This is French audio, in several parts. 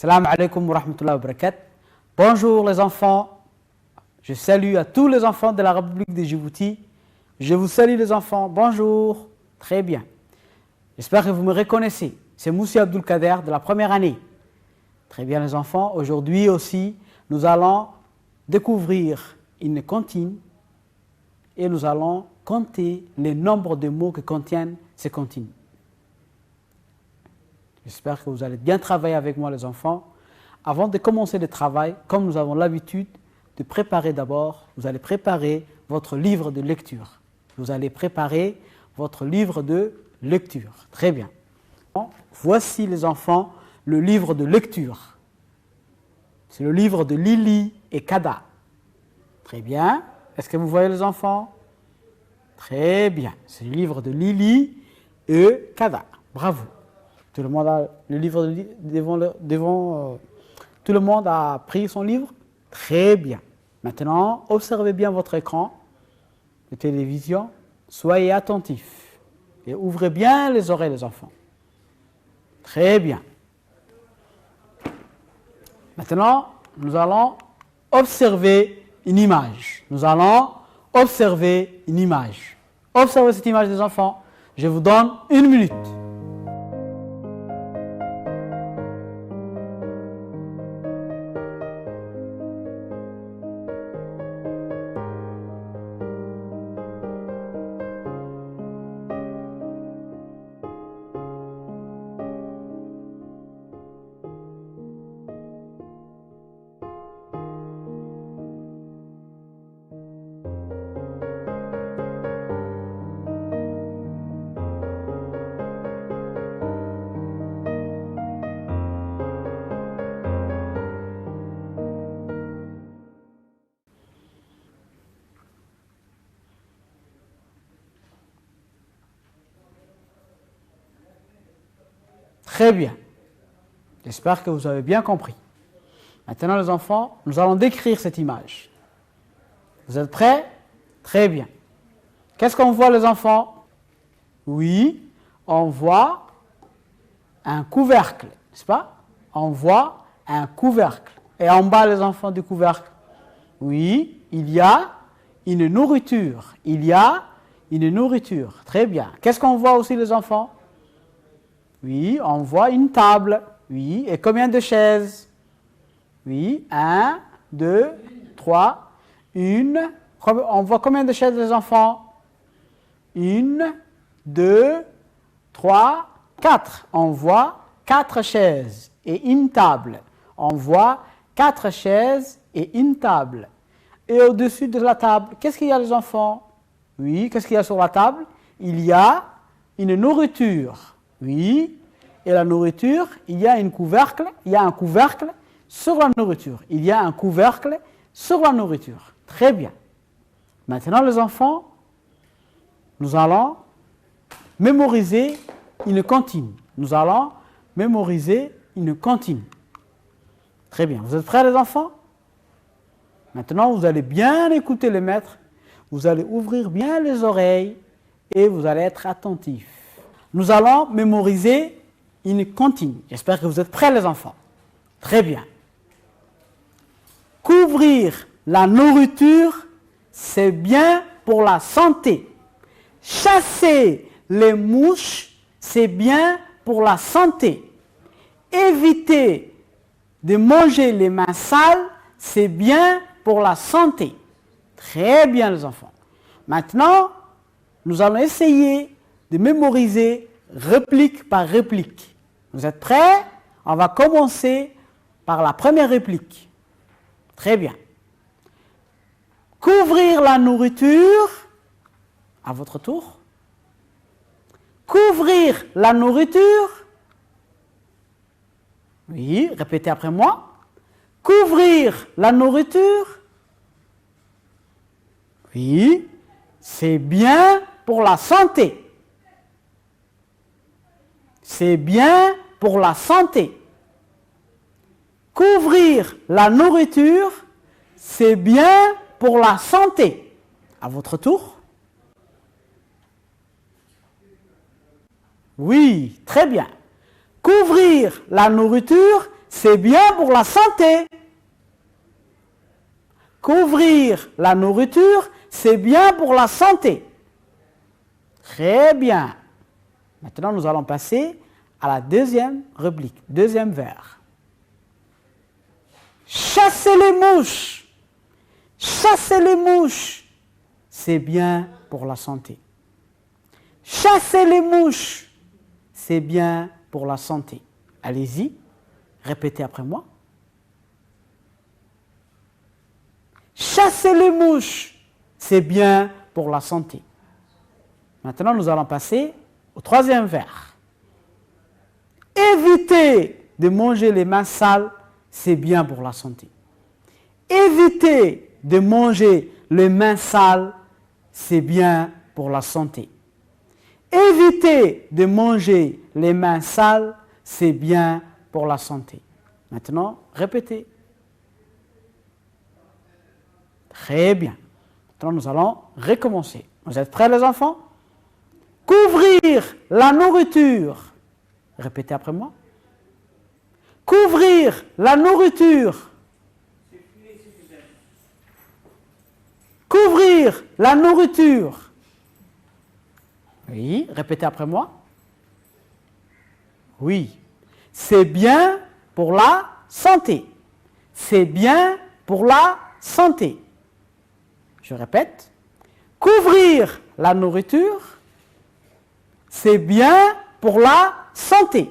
Salam alaikum wa rahmatullahi wa barakatuh. Bonjour les enfants. Je salue à tous les enfants de la République de Djibouti. Je vous salue les enfants. Bonjour. Très bien. J'espère que vous me reconnaissez. C'est Moussi Abdul Kader de la première année. Très bien les enfants. Aujourd'hui aussi, nous allons découvrir une comptine et nous allons compter les nombres de mots que contiennent ces comptines. J'espère que vous allez bien travailler avec moi les enfants. Avant de commencer le travail, comme nous avons l'habitude de préparer d'abord, vous allez préparer votre livre de lecture. Vous allez préparer votre livre de lecture. Très bien. Voici les enfants le livre de lecture. C'est le livre de Lili et Kada. Très bien. Est-ce que vous voyez les enfants? Très bien. C'est le livre de Lili et Kada. Bravo. Tout le monde a le livre tout le monde a pris son livre? Très bien. Maintenant, observez bien votre écran de télévision. Soyez attentifs et ouvrez bien les oreilles les enfants. Très bien. Maintenant, nous allons observer une image. Nous allons observer une image. Observez cette image des enfants. Je vous donne 1 minute. Très bien. J'espère que vous avez bien compris. Maintenant, les enfants, nous allons décrire cette image. Vous êtes prêts? Très bien. Qu'est-ce qu'on voit, les enfants? Oui, on voit un couvercle, n'est-ce pas? On voit un couvercle. Et en bas, les enfants, du couvercle, oui, il y a une nourriture. Il y a une nourriture. Très bien. Qu'est-ce qu'on voit aussi, les enfants? Oui, on voit une table. Oui, et combien de chaises? Oui, 1, 2, 3, 1. On voit combien de chaises, les enfants? 1, 2, 3, 4. On voit 4 chaises et une table. On voit 4 chaises et une table. Et au-dessus de la table, qu'est-ce qu'il y a, les enfants? Oui, qu'est-ce qu'il y a sur la table? Il y a une nourriture. Oui, et la nourriture, il y a un couvercle sur la nourriture. Il y a un couvercle sur la nourriture. Très bien. Maintenant, les enfants, nous allons mémoriser une comptine. Nous allons mémoriser une comptine. Très bien. Vous êtes prêts, les enfants? Maintenant, vous allez bien écouter le maître. Vous allez ouvrir bien les oreilles et vous allez être attentifs. Nous allons mémoriser une comptine. J'espère que vous êtes prêts, les enfants. Très bien. Couvrir la nourriture, c'est bien pour la santé. Chasser les mouches, c'est bien pour la santé. Éviter de manger les mains sales, c'est bien pour la santé. Très bien, les enfants. Maintenant, nous allons essayer de mémoriser réplique par réplique. Vous êtes prêts? On va commencer par la première réplique. Très bien. Couvrir la nourriture, à votre tour. Couvrir la nourriture. Oui, répétez après moi. Couvrir la nourriture. Oui, c'est bien pour la santé. C'est bien pour la santé. Couvrir la nourriture, c'est bien pour la santé. À votre tour. Oui, très bien. Couvrir la nourriture, c'est bien pour la santé. Couvrir la nourriture, c'est bien pour la santé. Très bien. Maintenant, nous allons passer à la deuxième rubrique, deuxième vers. Chasser les mouches. Chasser les mouches, c'est bien pour la santé. Chasser les mouches, c'est bien pour la santé. Allez-y, répétez après moi. Chasser les mouches, c'est bien pour la santé. Maintenant, nous allons passer au troisième vers. Éviter de manger les mains sales, c'est bien pour la santé. Éviter de manger les mains sales, c'est bien pour la santé. Éviter de manger les mains sales, c'est bien pour la santé. Maintenant, répétez. Très bien. Maintenant, nous allons recommencer. Vous êtes prêts, les enfants? Couvrir la nourriture. Répétez après moi. Couvrir la nourriture. Couvrir la nourriture. Oui, répétez après moi. Oui, c'est bien pour la santé. C'est bien pour la santé. Je répète. Couvrir la nourriture, c'est bien pour la santé.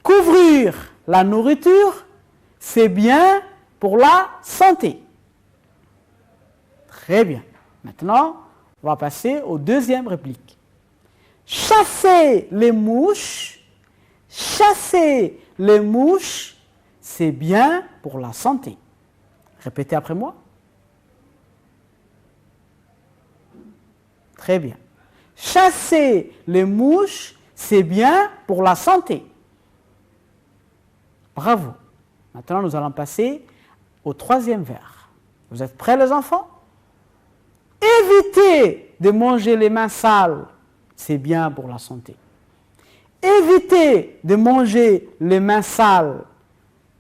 Couvrir la nourriture, c'est bien pour la santé. Très bien. Maintenant, on va passer aux deuxième réplique. Chasser les mouches, chasser les mouches, c'est bien pour la santé. Répétez après moi. Très bien. Chasser les mouches, c'est bien pour la santé. Bravo. Maintenant, nous allons passer au troisième vers. Vous êtes prêts, les enfants? Éviter de manger les mains sales, c'est bien pour la santé. Éviter de manger les mains sales,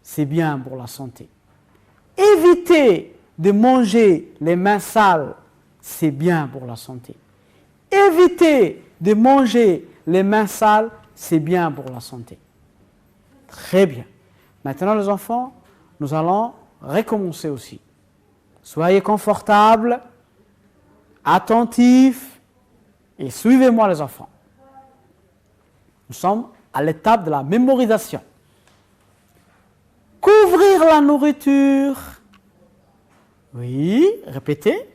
c'est bien pour la santé. Éviter de manger les mains sales, c'est bien pour la santé. Éviter de manger les mains sales, c'est bien pour la santé. Très bien. Maintenant, les enfants, nous allons recommencer aussi. Soyez confortables, attentifs et suivez-moi, les enfants. Nous sommes à l'étape de la mémorisation. Couvrir la nourriture. Oui, répétez.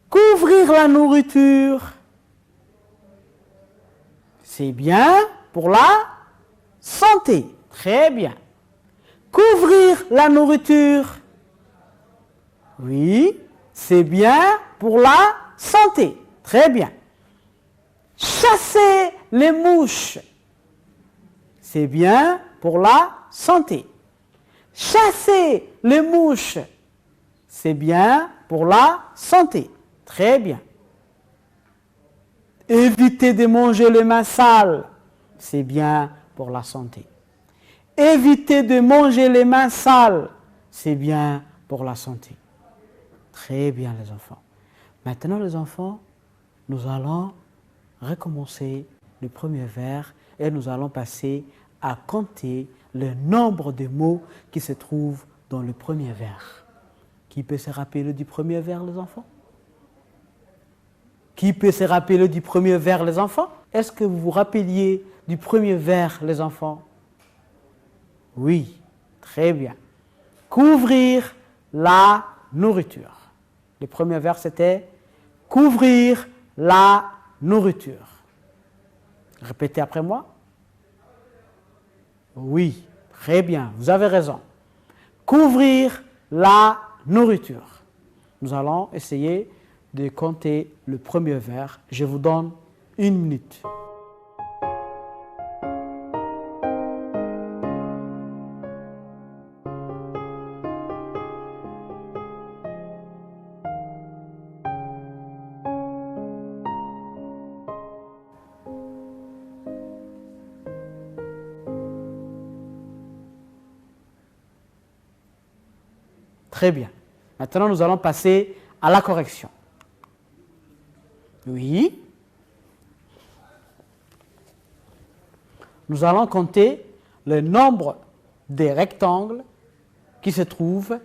Couvrir la nourriture, c'est bien pour la santé. Très bien. Couvrir la nourriture, oui, c'est bien pour la santé. Très bien. Chasser les mouches, c'est bien pour la santé. Chasser les mouches, c'est bien pour la santé. Très bien. Éviter de manger les mains sales, c'est bien pour la santé. Éviter de manger les mains sales, c'est bien pour la santé. Très bien, les enfants. Maintenant, les enfants, nous allons recommencer le premier vers et nous allons passer à compter le nombre de mots qui se trouvent dans le premier vers. Qui peut se rappeler du premier vers, les enfants? Qui peut se rappeler du premier vers, les enfants? Est-ce que vous vous rappeliez du premier vers, les enfants? Oui, très bien. Couvrir la nourriture. Le premier vers, c'était couvrir la nourriture. Répétez après moi. Oui, très bien, vous avez raison. Couvrir la nourriture. Nous allons essayer de compter le premier vers. Je vous donne 1 minute. Très bien. Maintenant, nous allons passer à la correction. Oui. Nous allons compter le nombre des rectangles qui se trouvent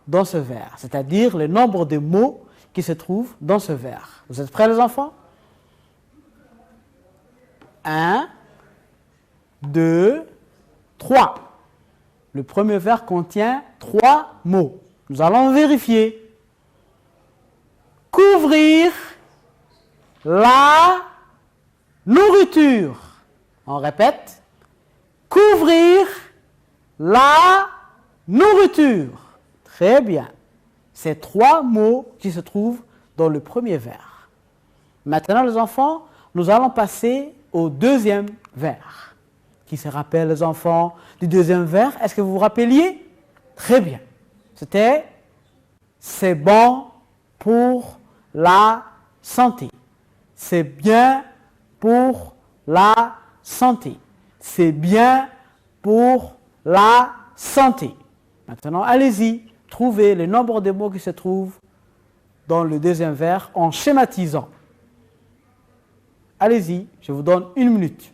dans ce vers, c'est-à-dire le nombre de mots qui se trouvent dans ce vers. Vous êtes prêts les enfants? 1, 2, 3. Le premier vers contient 3 mots. Nous allons vérifier. Couvrir la nourriture. On répète. Couvrir la nourriture. Très bien. C'est 3 mots qui se trouvent dans le premier vers. Maintenant, les enfants, nous allons passer au deuxième vers. Qui se rappelle, les enfants, du deuxième vers? Est-ce que vous vous rappeliez? Très bien. C'était « c'est bon pour la santé ». C'est bien pour la santé. C'est bien pour la santé. Maintenant, allez-y, trouvez le nombre de mots qui se trouvent dans le deuxième vers en schématisant. Allez-y, je vous donne 1 minute.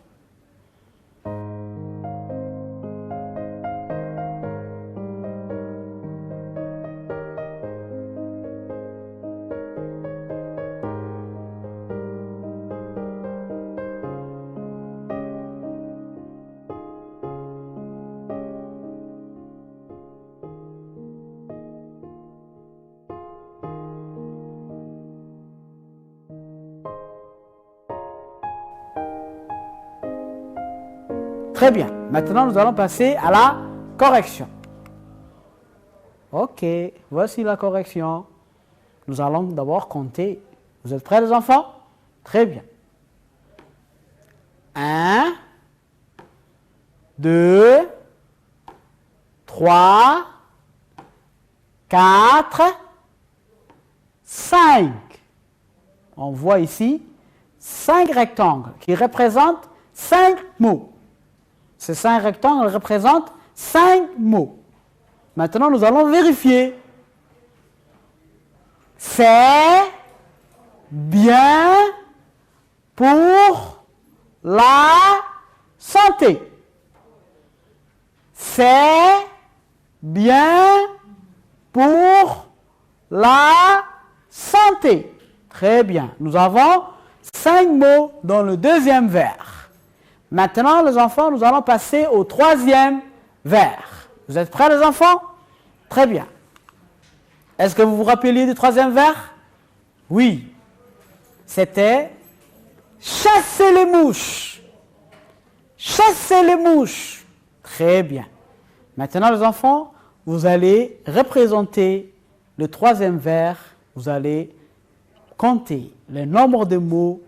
Très bien. Maintenant, nous allons passer à la correction. Ok, voici la correction. Nous allons d'abord compter. Vous êtes prêts, les enfants? Très bien. 1, 2, 3, 4, 5. On voit ici 5 rectangles qui représentent 5 mots. Ces 5 rectangles représentent 5 mots. Maintenant, nous allons vérifier. C'est bien pour la santé. C'est bien pour la santé. Très bien. Nous avons 5 mots dans le deuxième vers. Maintenant, les enfants, nous allons passer au troisième vers. Vous êtes prêts, les enfants? Très bien. Est-ce que vous vous rappeliez du troisième vers? Oui. C'était chasser les mouches. Chasser les mouches. Très bien. Maintenant, les enfants, vous allez représenter le troisième vers. Vous allez compter le nombre de mots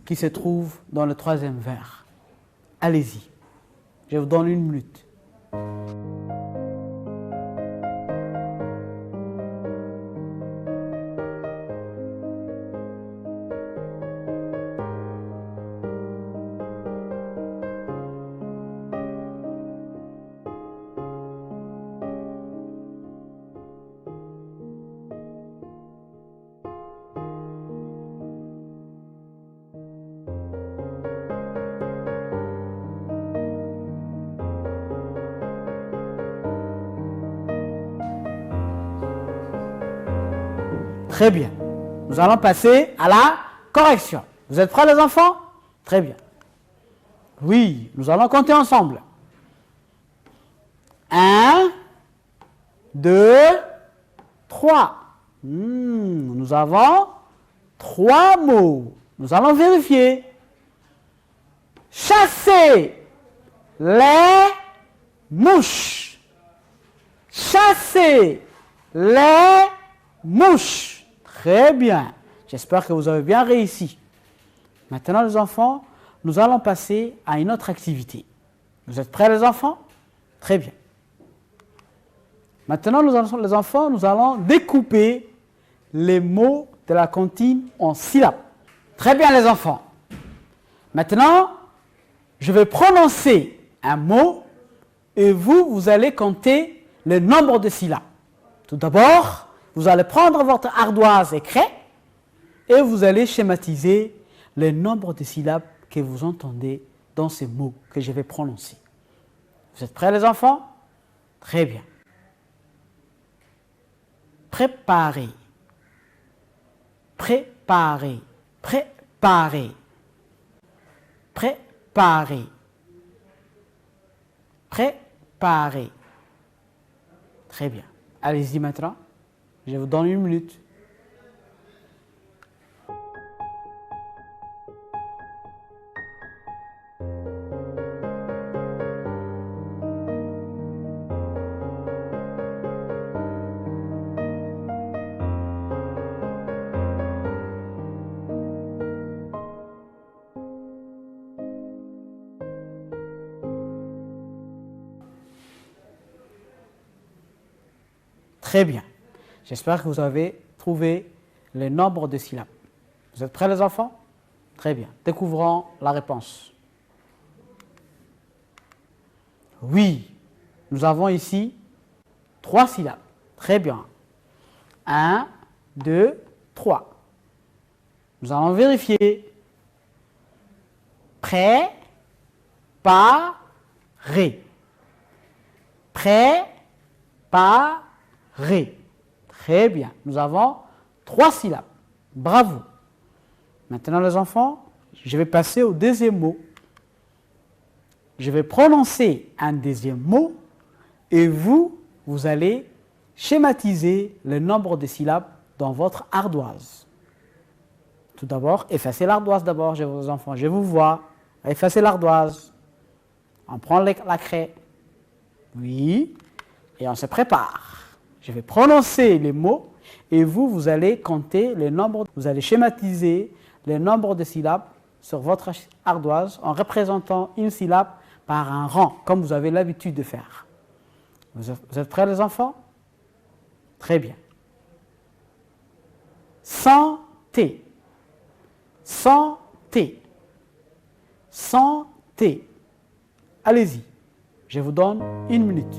qui se trouvent dans le troisième vers. Allez-y. Je vous donne 1 minute. Très bien. Nous allons passer à la correction. Vous êtes prêts, les enfants? Très bien. Oui, nous allons compter ensemble. 1, 2, 3. Nous avons 3 mots. Nous allons vérifier. Chasser les mouches. Chasser les mouches. Très bien. J'espère que vous avez bien réussi. Maintenant, les enfants, nous allons passer à une autre activité. Vous êtes prêts, les enfants? Très bien. Maintenant, les enfants, nous allons découper les mots de la comptine en syllabes. Très bien, les enfants. Maintenant, je vais prononcer un mot et vous allez compter le nombre de syllabes. Tout d'abord, vous allez prendre votre ardoise et craie et vous allez schématiser le nombre de syllabes que vous entendez dans ces mots que je vais prononcer. Vous êtes prêts les enfants? Très bien. Préparer, préparer, préparer, préparer, préparer. Très bien. Allez-y maintenant. Je vous donne 1 minute. Très bien. J'espère que vous avez trouvé le nombre de syllabes. Vous êtes prêts les enfants? Très bien. Découvrons la réponse. Oui, nous avons ici 3 syllabes. Très bien. 1, 2, 3. Nous allons vérifier. Prêt, pas, ré. Prêt, pas, ré. Très bien. Nous avons 3 syllabes. Bravo. Maintenant, les enfants, je vais passer au deuxième mot. Je vais prononcer un deuxième mot et vous allez schématiser le nombre de syllabes dans votre ardoise. Tout d'abord, effacez l'ardoise d'abord, vos enfants. Je vous vois. Effacez l'ardoise. On prend la craie. Oui. Et on se prépare. Je vais prononcer les mots et vous allez compter le nombre, vous allez schématiser le nombre de syllabes sur votre ardoise en représentant une syllabe par un rang, comme vous avez l'habitude de faire. Vous êtes prêts les enfants? Très bien. Santé, santé, santé. Allez-y, je vous donne 1 minute.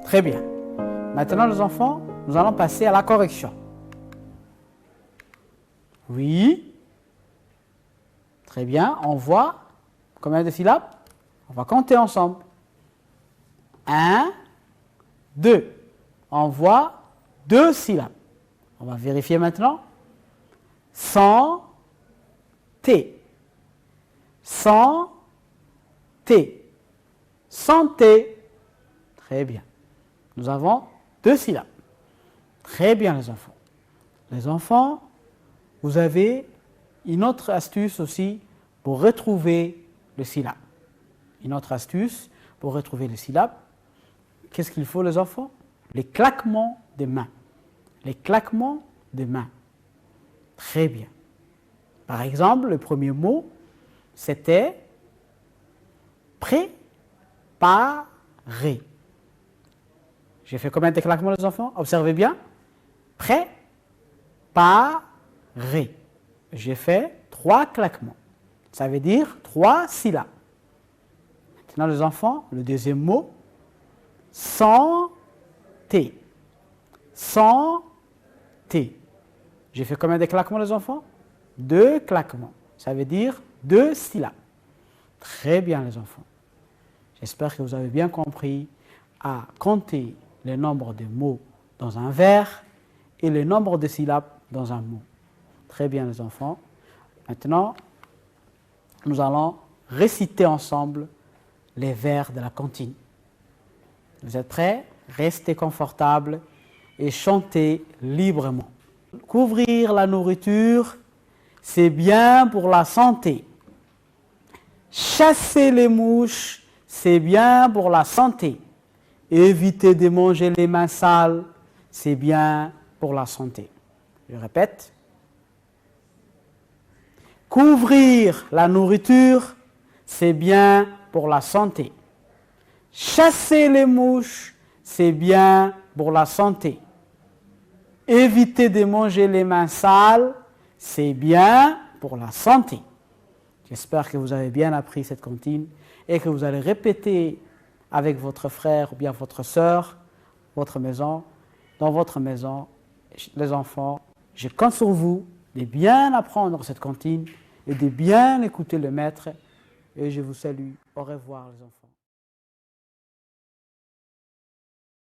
Très bien. Maintenant, les enfants, nous allons passer à la correction. Oui. Très bien. On voit combien de syllabes? On va compter ensemble. 1, 2. On voit 2 syllabes. On va vérifier maintenant. Santé. Santé. Santé. Très bien. Nous avons 2 syllabes. Très bien les enfants. Les enfants, vous avez une autre astuce aussi pour retrouver le syllabe. Une autre astuce pour retrouver les syllabes. Qu'est-ce qu'il faut les enfants? Les claquements des mains. Les claquements des mains. Très bien. Par exemple, le premier mot, c'était préparer. J'ai fait combien de claquements, les enfants? Observez bien. Préparer. J'ai fait 3 claquements. Ça veut dire 3 syllabes. Maintenant, les enfants, le deuxième mot, santé. Santé. J'ai fait combien de claquements, les enfants? 2 claquements. Ça veut dire 2 syllabes. Très bien, les enfants. J'espère que vous avez bien compris à compter le nombre de mots dans un vers et le nombre de syllabes dans un mot. Très bien, les enfants. Maintenant, nous allons réciter ensemble les vers de la cantine. Vous êtes prêts? Restez confortables et chantez librement. Couvrir la nourriture, c'est bien pour la santé. Chasser les mouches, c'est bien pour la santé. Éviter de manger les mains sales, c'est bien pour la santé. Je répète. Couvrir la nourriture, c'est bien pour la santé. Chasser les mouches, c'est bien pour la santé. Éviter de manger les mains sales, c'est bien pour la santé. J'espère que vous avez bien appris cette comptine et que vous allez répéter avec votre frère ou bien votre sœur, votre maison, dans votre maison, les enfants. Je compte sur vous de bien apprendre cette comptine et de bien écouter le maître. Et je vous salue. Au revoir les enfants.